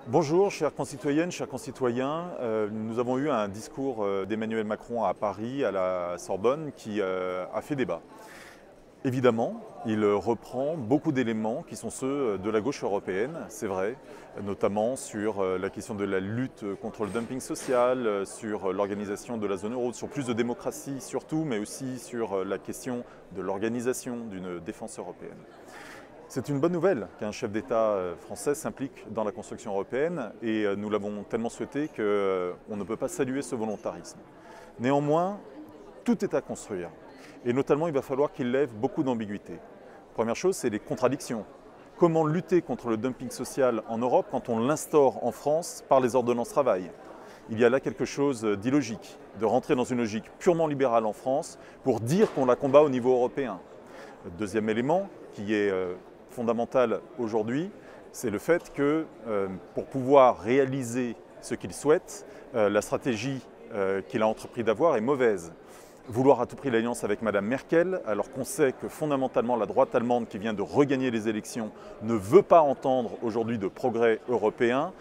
Bonjour, chères concitoyennes, chers concitoyens. Nous avons eu un discours d'Emmanuel Macron à Paris, à la Sorbonne, qui a fait débat. Évidemment, il reprend beaucoup d'éléments qui sont ceux de la gauche européenne, c'est vrai, notamment sur la question de la lutte contre le dumping social, sur l'organisation de la zone euro, sur plus de démocratie surtout, mais aussi sur la question de l'organisation d'une défense européenne. C'est une bonne nouvelle qu'un chef d'État français s'implique dans la construction européenne et nous l'avons tellement souhaité qu'on ne peut pas saluer ce volontarisme. Néanmoins, tout est à construire et notamment il va falloir qu'il lève beaucoup d'ambiguïtés. Première chose, c'est les contradictions. Comment lutter contre le dumping social en Europe quand on l'instaure en France par les ordonnances travail? Il y a là quelque chose d'illogique, de rentrer dans une logique purement libérale en France pour dire qu'on la combat au niveau européen. Deuxième élément qui est fondamental aujourd'hui, c'est le fait que pour pouvoir réaliser ce qu'il souhaite, la stratégie qu'il a entrepris d'avoir est mauvaise. Vouloir à tout prix l'alliance avec Mme Merkel, alors qu'on sait que fondamentalement la droite allemande qui vient de regagner les élections ne veut pas entendre aujourd'hui de progrès européen,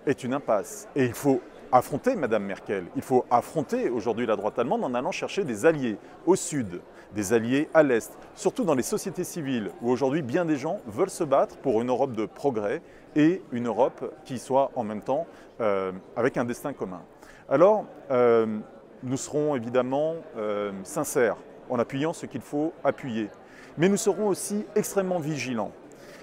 est une impasse. Et il faut affronter Mme Merkel. Il faut affronter aujourd'hui la droite allemande en allant chercher des alliés au sud, des alliés à l'est, surtout dans les sociétés civiles où aujourd'hui bien des gens veulent se battre pour une Europe de progrès et une Europe qui soit en même temps avec un destin commun. Alors, nous serons évidemment sincères en appuyant ce qu'il faut appuyer, mais nous serons aussi extrêmement vigilants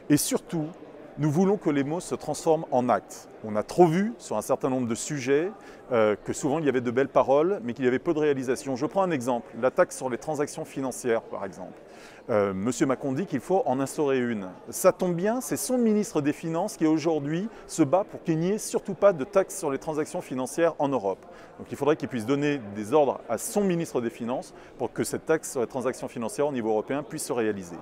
et surtout, nous voulons que les mots se transforment en actes. On a trop vu sur un certain nombre de sujets que souvent il y avait de belles paroles, mais qu'il y avait peu de réalisations. Je prends un exemple, la taxe sur les transactions financières par exemple. Monsieur Macron dit qu'il faut en instaurer une. Ça tombe bien, c'est son ministre des Finances qui aujourd'hui se bat pour qu'il n'y ait surtout pas de taxe sur les transactions financières en Europe. Donc il faudrait qu'il puisse donner des ordres à son ministre des Finances pour que cette taxe sur les transactions financières au niveau européen puisse se réaliser.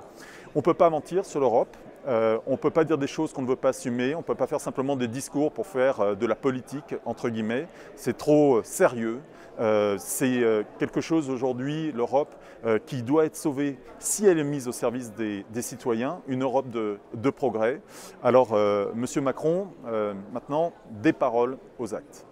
On ne peut pas mentir sur l'Europe. On ne peut pas dire des choses qu'on ne veut pas assumer, on ne peut pas faire simplement des discours pour faire de la politique, entre guillemets. C'est trop sérieux. C'est quelque chose aujourd'hui, l'Europe, qui doit être sauvée si elle est mise au service des citoyens, une Europe de progrès. Alors, Monsieur Macron, maintenant, des paroles aux actes.